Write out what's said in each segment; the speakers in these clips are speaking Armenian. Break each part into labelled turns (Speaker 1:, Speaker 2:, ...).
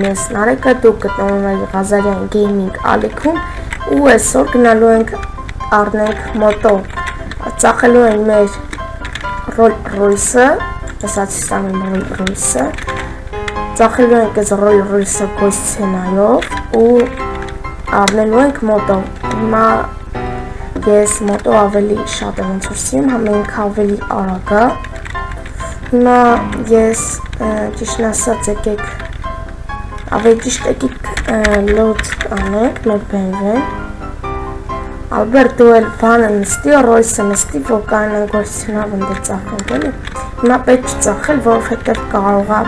Speaker 1: Ես Նարեկը դուք գտնվում եք Ղազարյան Gaming ալիքում ու այսօր գնալու ենք առնենք մոտո ծախելու ենք մեր Rolls-Royce-ը ծախելու ենք այս Rolls-Royce-ը կոյսցենայով ու առնելու ենք մոտո հիմա ես մոտո ավելի շատ եմ ոնց որ սիրում համենք ավելի արագ է հիմա ես ճիշտն ասած եկեք ավելի ճիշտ եկեք լոդ անենք մեր BMW-ն Ալբերտ դու էլ բանը նստի Rolls-ը նստի որ կանեն գործնավ ընդ ծախենք էլի հիմա պետք է ծախել որովհետև կարող է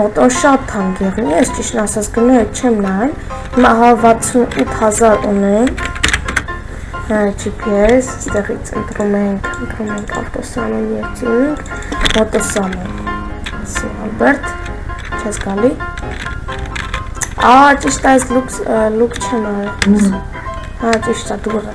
Speaker 1: մոտոն շատ թանկ եղնի ես ճիշտն ասած գնոյ չեմ նայել հիմա 68000 ունենք GPS ստեղից ընտրում ենք ավտոսալոն երթինք մոտոսալոն ասի Ալբերտ չես գալի ճիշտ այս լուք չեն արել ճիշտ է դուրը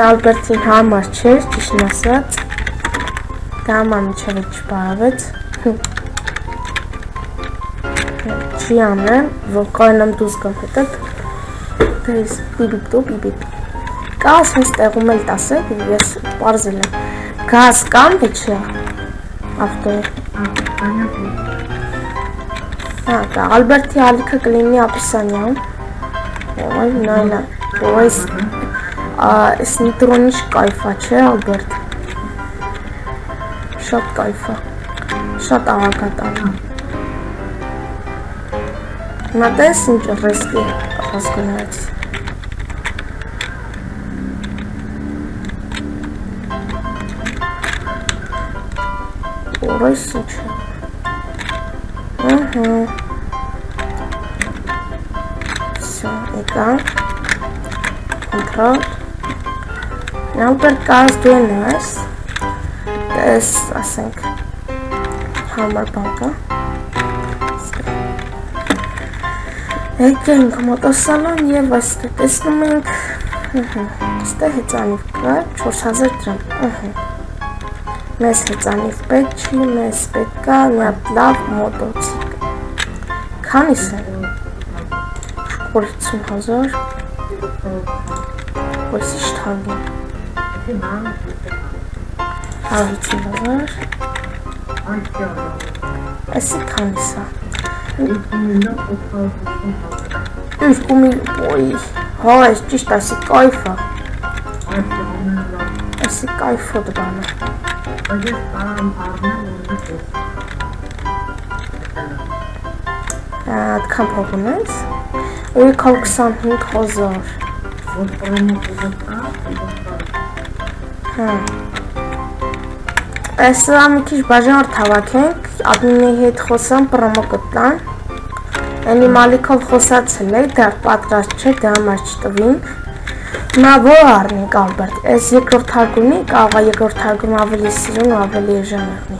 Speaker 1: Ալբերտին համար չէր ճիշտն ասած դա համար միջև չպարավեց չի անեմ, որ կարենամ դուզ գալ հետև դեզ բիբիպ գազ հենց տեղում էլ տասեք ես պարզել եմ գազ կամ վիչը ավտոյը Ալբերտի ալիքը կլինի ապիսանյան նայլա որ այս նիտրոնիշ կայֆա չէ Ալբերտ շատ կայֆա շատ աղագատան Նա տես ինչ ռեսկի հասկունարեց Որայս ինչ Всё, եկան Control Ալբերտ կարս դու են այս Տես ասենք Համար բանկա Եկենք մոտոսալոն և այստեղ տեսնում ենք Այստեղ հեծանիվ կա 4000 դրամ Մեզ հեծանիվ պետք չի, մեզ պետք կա միատ լավ մոտոցիկ Քանիս է 50000 Ոյս իշտ հագին 15000 Այսի քանիս է Երկու միլ Հա, այս ճիշտ այսի կայֆ է Այսի կայֆոտ բանը Ատքան փողուն ես 25000 Այսը մի քիչ բաժանոր թավակենք Ադմինի հետ խոսամ պրոմո կտան Անի մալիքով խոսացել է, դար պատրաստ չէ, դա համար չտվին Նա որ առնենք Ալբերտ, այս երկրորդ հարգունի, կարող է երկրորդ հարգում ավելի սիրուն ու ավելի էժան եղնի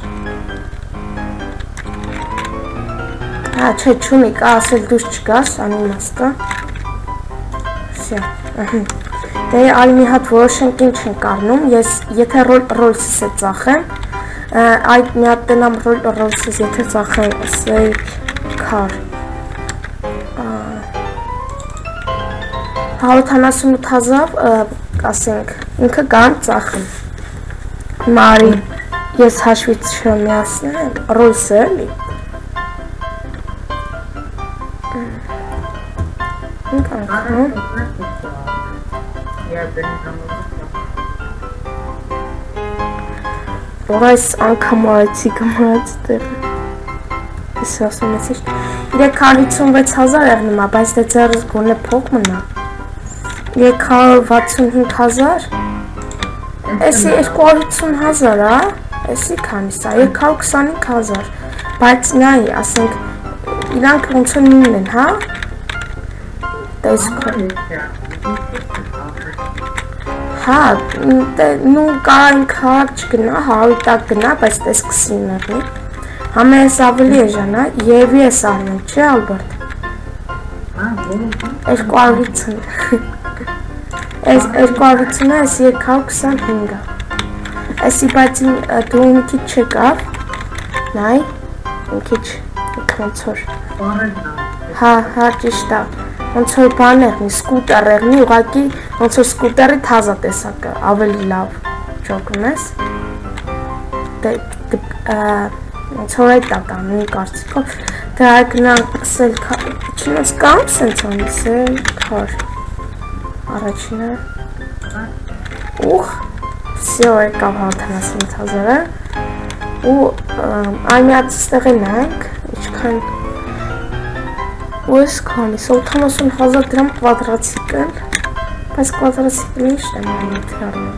Speaker 1: Չէ, չունի, կա ասել դուս չգաս, անիմաստը Սյա Դե այլ մի հատ որոշենք ինչ ենք առնում, ես եթե Rolls-ս է ծախեմ Այդ մի հատ տնամ Rolls-ս եթե ծախեմ Save Car 178,000 ասենք ինքը գան ծախեմ Մարի ես հաշվից չմիացնեմ Rolls-ը էլի Ինք անգամ Որ այս անգամ արեցի կմարացի տեղը Ես ասում ես իշտ 356,000 եղնում է, բայց դե ձերս գոնե փող մնա 365,000 Էսի 250,000 Էսի քանիս է 225,000 Բայց նայի ասենք իրանք ոնց նույնն են հա Տեսքո Հա նու կարան քարակ չգնա հավիտակ գնա բայց տեսքսին եղնի Համե ես ավելի էժան է և ես արնեմ չէ Ալբերտ 250 Այս 250-ը այս 225-ը Այսի բայց դու մի քիչ չեկավ, նայ, մի քիչ ոնց որ հա ճիշտ է, ոնց որ բան եղնի, սկուտեր եղնի, ուղղակի ոնց որ սկուտերի թազա տեսակը, ավելի լավ ճոգում ես, ոնց որ այդ ական, մի կարծիքով, դե գնանք սել չինոց կամ սենց անի սել քար, առաջինը, ուխ, всё, եկավ 70,000-ը, ու այնյաց ստեղին ենք, իչքան, ու ես քանի, 70,000 դրամ կվադրացիկլ, բայց կվադրացիկլի իշտ եմ այնիթի արնում,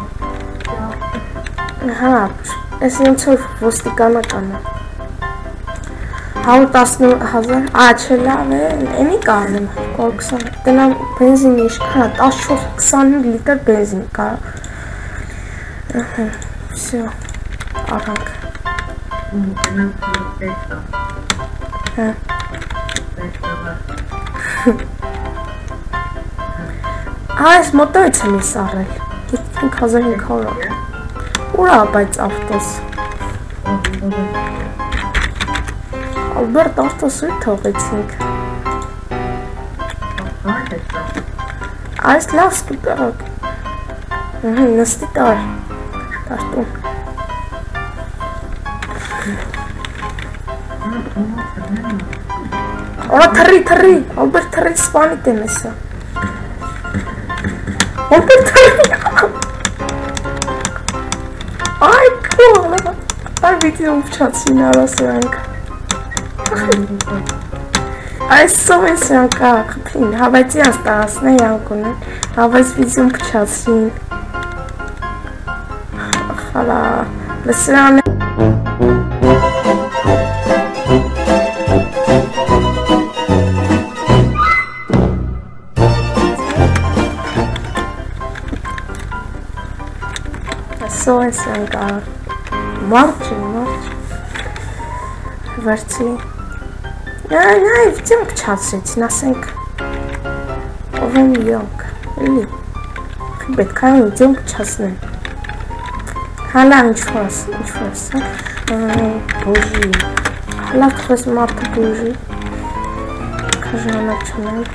Speaker 1: հա, ես ոնց որ ոստիկանական է, 110,000, չէ լավ է, էնի կարնեմ, 20, տնամ բենզինի իշքան, 14-20 լիտր բենզին կա, всё, արանք, այս մոտոյց եմ ես առել, 5500, ուրա բայց ավտոս, Ալբերտ ավտոսույթ թողեցինք, այս լավ սկուտերակ, նստի տար, տարտուն, Ora թռի, Ալբերտ թռի սպանի տեմ եսա, Ալբերտ թռի, այ կոլ, այ վիդեոն փչացին արասրանք, այս սով են սրանքա, խպրին, հավայցի աստարասն է յանք ունեն, հավայց վիդեոն փչացին, խալա, լսրան է, Սո ես ենք մարջ, վերցի, նայ, վիդեոն փչացրեցին, ասենք, ով եմ յոնք, էլի, պետք է վիդեոն փչացնեն, հալա ինչ-որ ասա, բոժի, հալա թխես մարդը բոժի, կաժանակ չունեմ,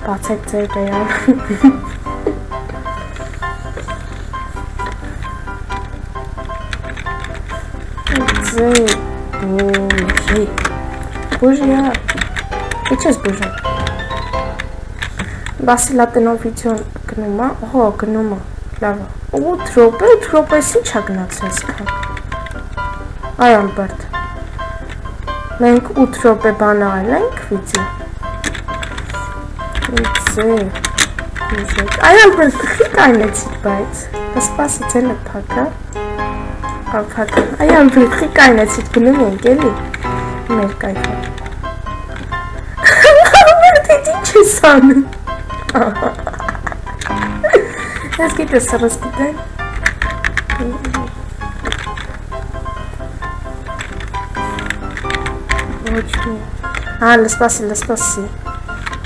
Speaker 1: բացեք ձեր բերան, Բուժի, ինչ ես բուժում, բասի լատենով վիդեոն գնում է, հո գնում է, լավ է, 8 րոպես ինչ է գնացրեց կան, այ Ալբերտ, մենք 8 րոպե բան աղել ենք վիդեո, այ Ալբերտ, խիտ այնեցիք բայց, սպասի ձենը պակա, Այ Ալբերտ, խի կայնեցիք գնում ենք էլի, մեր կայքա, Ալբերտ, ինչ ես անում, ես գիտես սրս գիտեն, ոչ մի, լսպասի,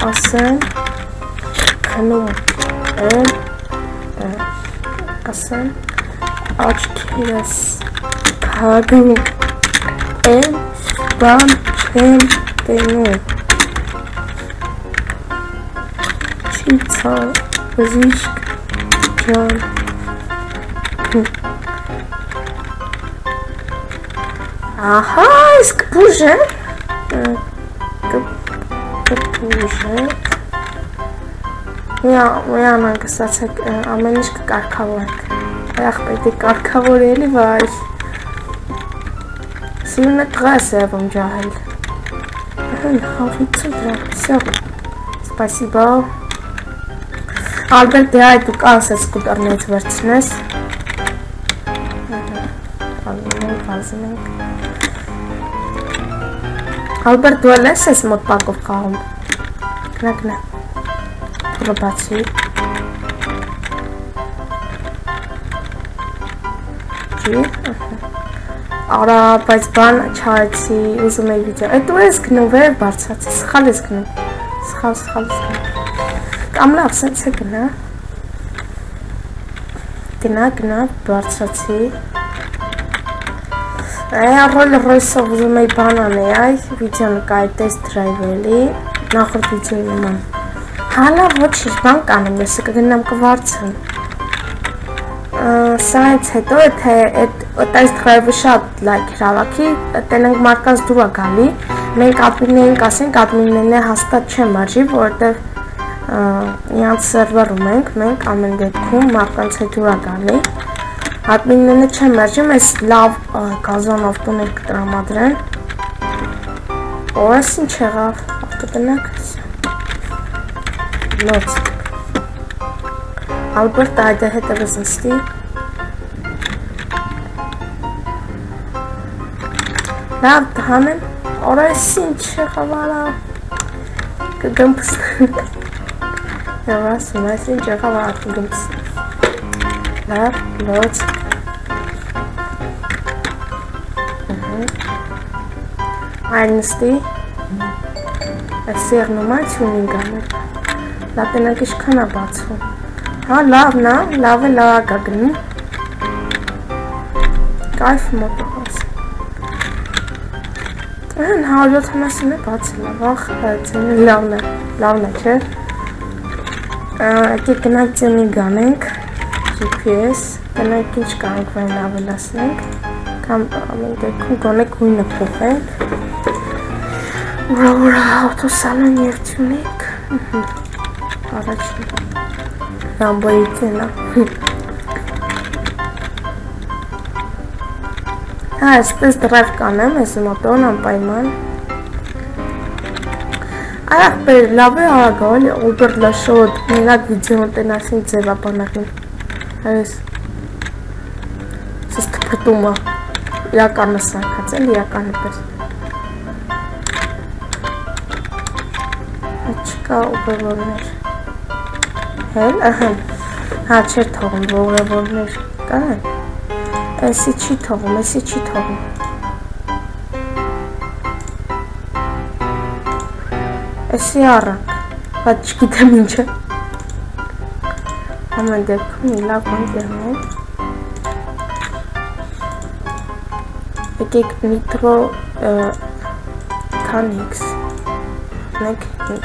Speaker 1: ասեն, քնում եմ, ասեն, աչքերս քագում եմ, բան չեմ տենում, չի ցավ, բզիշկ ջան, ահա, ես կբուժեմ, միան անգստացեք, ամեն ինչ կկարգավորենք, Այախ պետք է կարգավոր էլի վայ, սիրունը տղա է սևում ջահել, խավիցը դրա, всё, спасибо, Ալբերտ դե այ դու կանս ես սկուտերներից վերցնես, վազում ենք, Ալբերտ դու էլ ես մոտ պակով խաղում, գնա, թուրը բացի, Արա, բայց բան չարեցի, ուզում էի վիդեո, այդ ու ես գնում վեր բարձացի, սխալ ես գնում, սխալ, կամ լավ, սենց է գնա, գնա բարձրացի Rolls-Royce-ով ուզում էի բան անեի, այ վիդեո նկարի test drive էլի, նախորդ վիդեոյի նման։ Հալա ոչինչ բան կանեմ, ես կգնամ կվարձեմ։ Սրանից հետո եթե այդ test drive-ը շատ լայք հրավաքի, տենենք մարդկանց դուր է գալի, մենք admin-ներին կասենք, admin-ներն հաստատ չեն մարժի, որովհետև իրանց սերվերում ենք, մենք ամեն դեպքում մարդկանց հետ դուր է գալի։ Admin-ներն չեն մարժի, մեզ լավ կազանով տուներ կտրամադրեն։ Օրս ինչ եղավ, ավտոտնակ լոց։ Ալբերտ այդը հետևս նստի։ Լավ տհանեմ, օրս ինչ եղավ արա։ Կգմպսն։ Եվ ասում ես ինչ եղավ արա կգմպսն։ Լավ, լոց։ Այլ նստի։ Այս եղնում է թյունինգ անել։ Լատենակ իշքան է բացվում։ Հա, լավն է, լավ է գնում։ Կայֆ մոտողաս։ Այն 170 է բացել, վախ, լավն է, չէ։ Եկեք գնանք թյունինգ անենք, GPS, գնանք ինչ կարանք վայն ավելասնենք, կամ ամեն դեպքում գոնե գույնը փոխենք։ Ուրա ավտոսալոն և թյունինգ։ Առաջին Lambo'yu tena. Astăzi drive կանեմ, ես մոտոն անպայման։ Արագ բեր, լավ է արագ, ուբեր լաշոտ, մենակ վիդեոն տնասին ձևապանակին։ Այս սս թպրտում է, իրականը սարկած էլ, իրականը պես։ Չկա ուբերվորներ։ Հել, ահեն, հա չեր թողում, ուբերվորներ կա են։ Էսի չի թողում, Էսի առանք, բատ չգիտեմ ինչ է։ Ամեն դեպքում լավ բան դեղնեմ։ Եկեք նիտրո քան X, նեք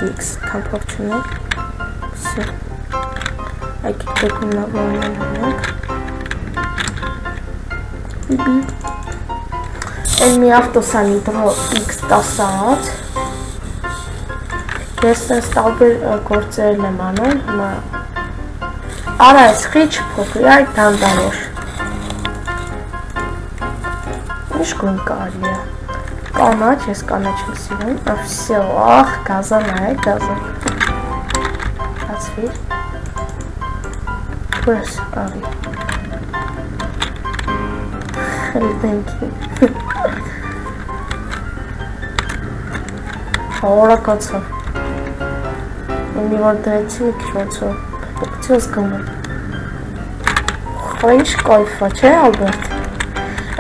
Speaker 1: X, քան փող չունեք, սյո, եկեք դեպքում լավ բանան անենք։ Էլ մի ավտոսա նիտրո X10-ած, ես տես տալբեր գործերն եմ անում, արա ես խիչ փոխի, այդ դանդավոր։ Ինչ գույն կարի է, կանաչ, ես կանաչ եմ սիրում, վսյո, ախ, գազան է, գազան։ Հացվիր, բրս արի։ Խելդենքի։ Հորակացավ։ Մի որ դրեցի մի քիչ ոնցով, փոքցի զգում եմ։ Խա ինչ կայֆա, չէ Ալբերտ։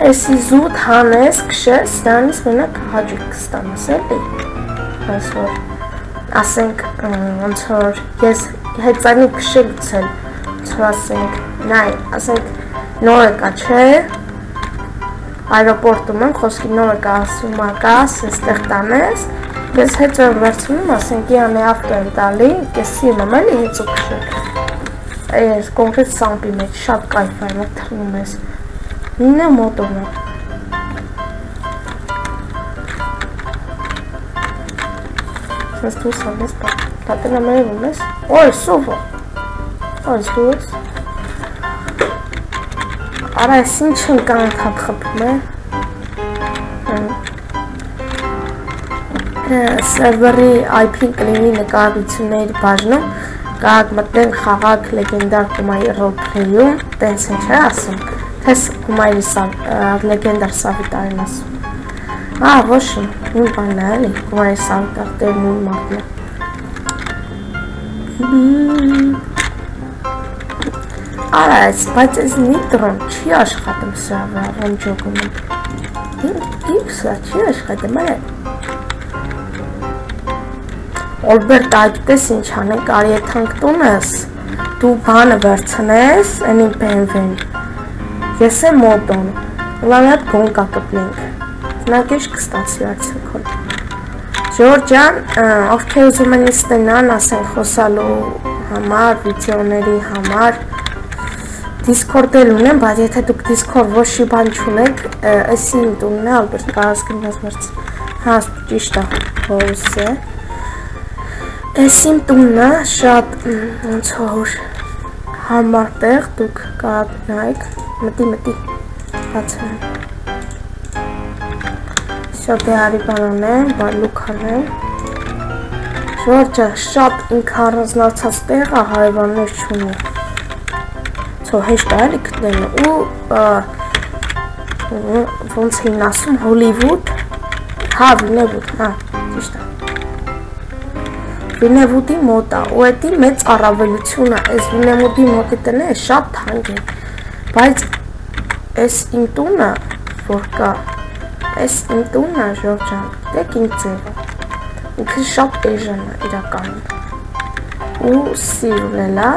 Speaker 1: Էսի զուտ հանես, կշես, դրանից մենակ հաջիկ կստանես էլի։ Այս որ, ասենք, ոնց որ, ես հետզանի կշե գուցել, ոնց որ ասենք, նայ, ասենք, նոր եկա, չէ, այրոպորտում եմ, խոսքի նոր եկա ասում ակաս, եստեղ տանես, ես հետ որ վերցնում, ասենք, յանի ավտո եմ տալի, ես սիրում եմ էլի հեծու կշեք։ Այս կոնկրետ սամպի մեջ, շատ կայֆ այն որ թռնում ես։ Նինը մոտով է։ Սենց դուս անես, տատենա մերևում ես։ Ոյ, սովը։ Ոյ, դուս։ Արա, ես ինչ են կանք հատ խպում է։ Սերվերի IP կլինի նկարագությունների բաժնում, կարակ մտնենք խաղակ լեգենդար կումայի ռոլպլեյում, տենց ինչ է ասում, թես կումայի լեգենդար սավիտարին ասում։ Ոչմ, նույն բանն է էլի, կումայի սավիտար տեր նույն մարդն է։ Արա, բայց ես նիտրոն չի աշխատում սրա վրա, ոնց ջոգում եմ։ Իքսա չի աշխատում է։ Ալբերտ այդպես ինչ անենք, արի եթանք տունես, դու բանը վերցնես, այն BMW-ն, ես եմ մոտոն, լավյատ գոն կա կպնենք, նակեշ կստացի արդյոքոն։ Ժորջան, ովքեր ուզում են ստենան, ասեն խոսալու համար, վիդեոների համար, Discord-էլ ունեմ, բայց եթե դուք Discord ոչ մի բան չունեք, էսի իմ տունն է, Ալբերտ կարաս գնաս մերց, հա, ճիշտ է, որս է, էս իմ տունն է, շատ ոնց որ համար տեղ, դուք կարաք նայեք, մտի, բացեմ, շատ է հարի բանան եմ, բալուկ հանեմ, Ժորջը շատ ինք առանձնացած տեղ է, հարևաններ չունի, ಸೊ հեշտ է էլի գտնելը ու ոնց էին ասում Հոլիվուդ, հա Վինևուդ, հա, ճիշտ է Վինևուդի մոտ է, ու էդի մեծ առավելությունը, այս Վինևուդի մոտի տները շատ թանկ են, բայց այս իմ տունը, որ կա, այս իմ տունը Ժորջան, դեք իմ ձևը, ինքը շատ էժան է իրականում, ու սիրունել է,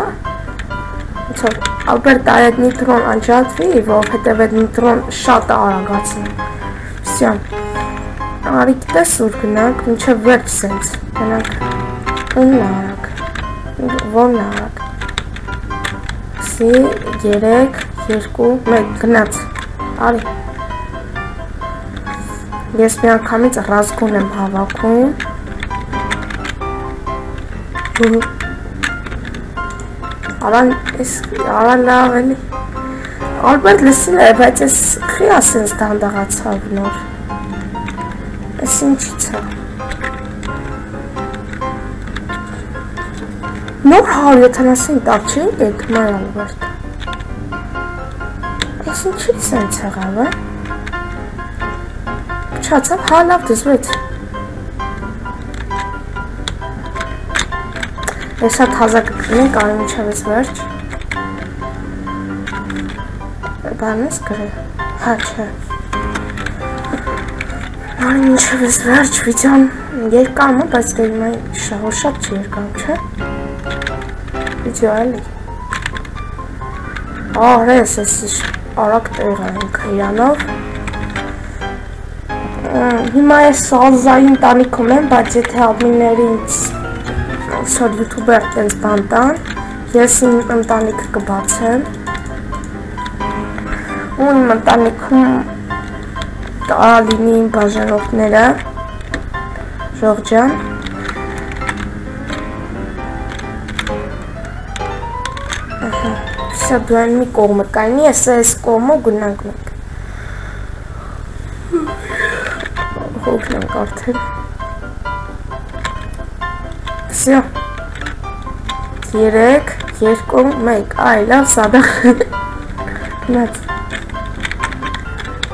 Speaker 1: Ալբերտ այդ նիտրոն անջատվի, որովհետև այդ նիտրոն շատ արագացնում։ Վսյա, արի գիտես ուր գնանք, մինչև վերջ սենց, գնանք ունն արագ, որն արագ, սի, 3, 2, 1, գնաց, արի, ես մի անգամից ռազգուն եմ հավաքում, Արան լավ էլի, Ալբերտ լսին է, բայց ես խի ասենց դանդաղացավ նոր, ես ինչից է, նոր 170 տակ չենք եք մար Ալբերտ, ես ինչից ենք եղավ է, փչացավ, հա լավ դզվեց, Ես հատ հազա կկրնենք, արի մինչև ես վերջ, բան ես գրել, հա չէ, արի մինչև ես վերջ, վիդեոն երկարում է, բայց դե հիմա շատ չի երկարում, չէ, վիդեո էլի, արես ես արակ տեղ ենք իրանով, հիմա ես սալզային տանիքում եմ, բայց եթե ադմինների ինձ Սոր յութուբեր տենց բանտան, ես իմ ընտանիքը կբացեմ, ու իմ ընտանիքում տարալինի իմ բաժանորդները, Ժողջան, սա դու այն մի կողմը կայնի, ես այս կողմը գնանք մենք, հոգն ենք արդեն, Всё. 3, 2, 1, այ լավ սադախ Նած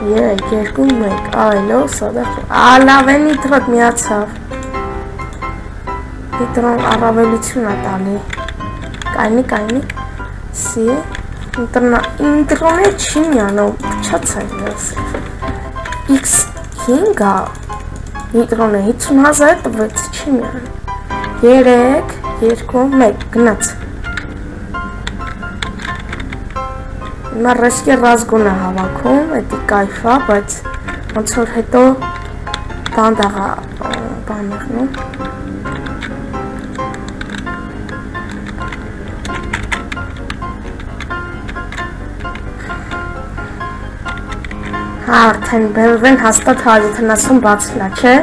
Speaker 1: 3, 2, 1, այ լավ սադախ լավ է նիտրոտ միացավ Նիտրոն առավելություն է տալի Կայնի Սի Ինտրոն է չի միանով Պչաց է ես X5 Նիտրոն է 50,000 տվեց չի միանով 3, 2, 1, գնաց Հիմա ռեսկի ռազգուն է հավաքում, էդի կայֆ է, բայց ոնց որ հետո դանդաղ է բան եղնում Հա, արդեն բերվեն հաստատ 170 բացլա, չէ?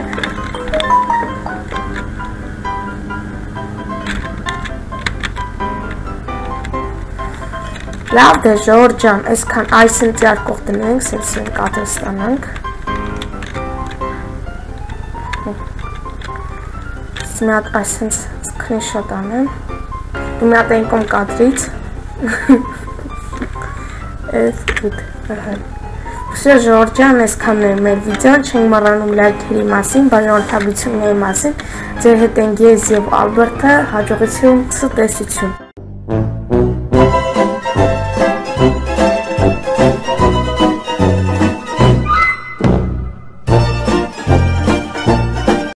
Speaker 1: Լավ դե Ժորջան, այսքան այսինց երկող տնենք, սենց են կատր ստանանք Մի հատ այսինց սկրինշոտ անեմ Դու մի հատ ենքում կադրից Վսյա Ժորջան, այսքան էր մեր վիդեոն, չենք մռանում լայքերի մասին, բաժանորդագրությունների մասին Ձեր հետ ենք ես և Ալբերտը, հաջողություն, ցտեսություն